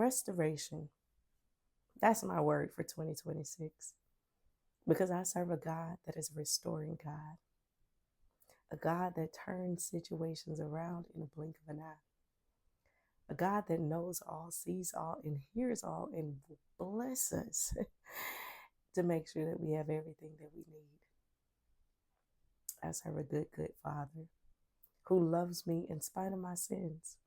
Restoration. That's my word for 2026. Because I serve a God that is a restoring God, a God that turns situations around in a blink of an eye, a God that knows all, sees all, and hears all, and will bless us to make sure that we have everything that we need. I serve a good, good Father who loves me in spite of my sins,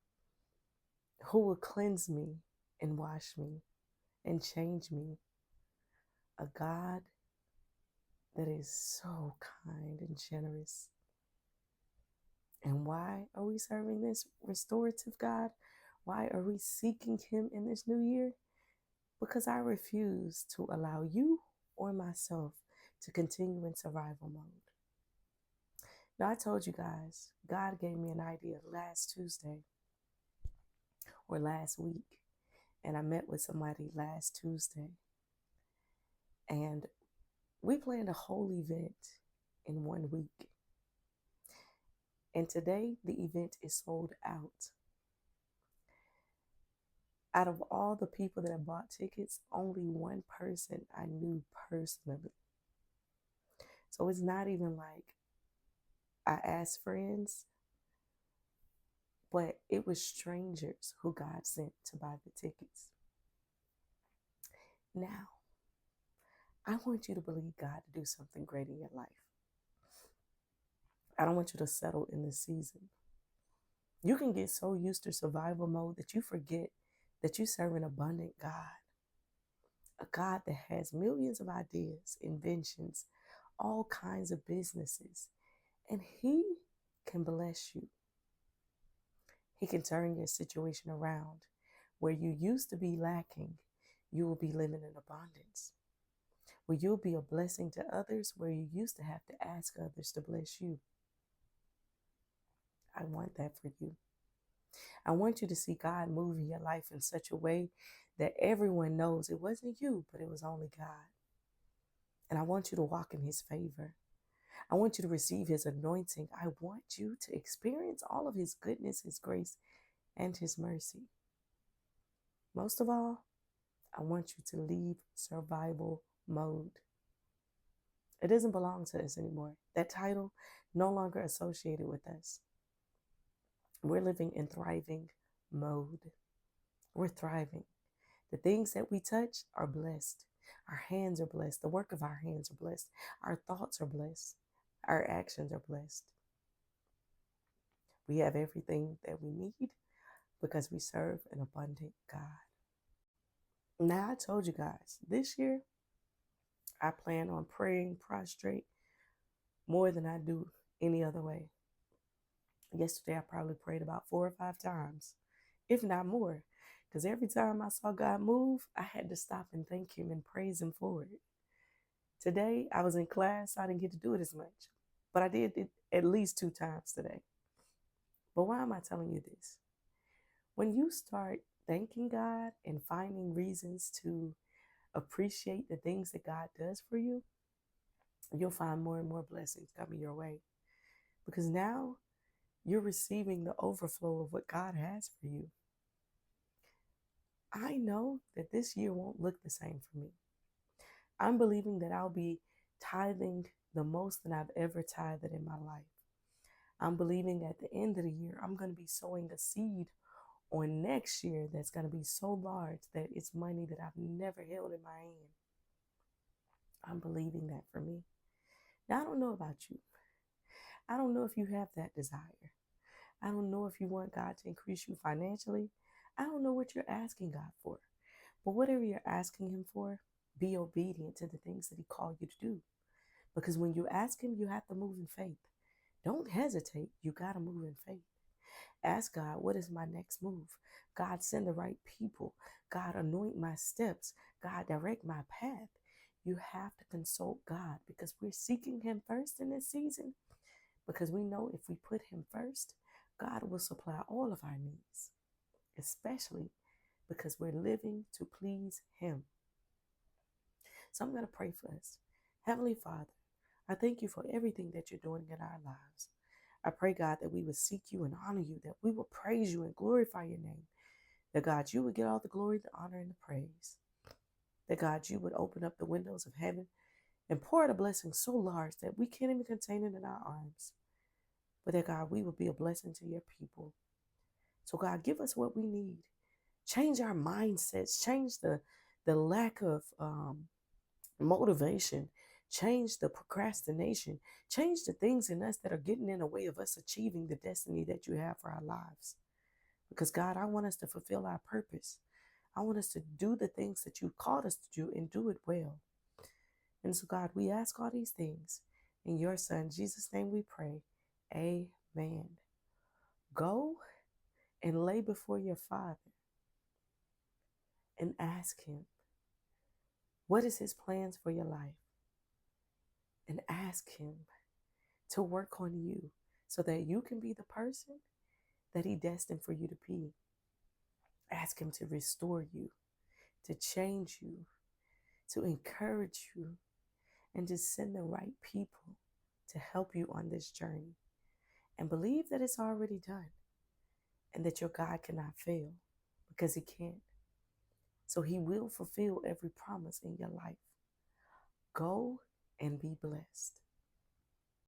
who will cleanse me and wash me and change me, a God that is so kind and generous. And why are we serving this restorative God? Why are we seeking Him in this new year? Because I refuse to allow you or myself to continue in survival mode. Now, I told you guys, God gave me an idea last Tuesday or last week, and I met with somebody last Tuesday, and we planned a whole event in 1 week. And today, the event is sold out. Out of all the people that have bought tickets, only one person I knew personally. So it's not even like I asked friends, but it was strangers who God sent to buy the tickets. Now, I want you to believe God to do something great in your life. I don't want you to settle in this season. You can get so used to survival mode that you forget that you serve an abundant God, a God that has millions of ideas, inventions, all kinds of businesses, and He can bless you. He can turn your situation around. Where you used to be lacking, you will be living in abundance. Where you'll be a blessing to others, where you used to have to ask others to bless you. I want that for you. I want you to see God move in your life in such a way that everyone knows it wasn't you, but it was only God. And I want you to walk in His favor. I want you to receive His anointing. I want you to experience all of His goodness, His grace, and His mercy. Most of all, I want you to leave survival mode. It doesn't belong to us anymore. That title no longer associated with us. We're living in thriving mode. We're thriving. The things that we touch are blessed. Our hands are blessed. The work of our hands are blessed. Our thoughts are blessed. Our actions are blessed. We have everything that we need because we serve an abundant God. Now, I told you guys, this year, I plan on praying prostrate more than I do any other way. Yesterday, I probably prayed about 4 or 5 times, if not more, because every time I saw God move, I had to stop and thank Him and praise Him for it. Today, I was in class, so I didn't get to do it as much, but I did it at least 2 times today. But why am I telling you this? When you start thanking God and finding reasons to appreciate the things that God does for you, you'll find more and more blessings coming your way. Because now you're receiving the overflow of what God has for you. I know that this year won't look the same for me. I'm believing that I'll be tithing the most that I've ever tithed in my life. I'm believing at the end of the year, I'm going to be sowing a seed on next year that's going to be so large that it's money that I've never held in my hand. I'm believing that for me. Now, I don't know about you. I don't know if you have that desire. I don't know if you want God to increase you financially. I don't know what you're asking God for. But whatever you're asking Him for, be obedient to the things that He called you to do. Because when you ask Him, you have to move in faith. Don't hesitate. You got to move in faith. Ask God, what is my next move? God, send the right people. God, anoint my steps. God, direct my path. You have to consult God because we're seeking Him first in this season. Because we know if we put Him first, God will supply all of our needs, especially because we're living to please Him. So I'm going to pray for us. Heavenly Father, I thank You for everything that You're doing in our lives. I pray, God, that we would seek You and honor You, that we will praise You and glorify Your name, That God, you would get all the glory, the honor, and the praise. That God, you would open up the windows of heaven and pour out a blessing so large that we can't even contain it in our arms. But that God, we will be a blessing to your people. So God, give us what we need. Change our mindsets. Change the lack of motivation. Change the procrastination. Change the things in us that are getting in the way of us achieving the destiny that you have for our lives. Because God, I want us to fulfill our purpose. I want us to do the things that you called us to do and do it well. And so, God, we ask all these things. In your Son, Jesus' name we pray. Amen. Go and lay before your Father and ask him, what is his plans for your life? And ask him to work on you so that you can be the person that he destined for you to be. Ask him to restore you, to change you, to encourage you, and to send the right people to help you on this journey. And believe that it's already done and that your God cannot fail because he can't. So he will fulfill every promise in your life. Go and be blessed.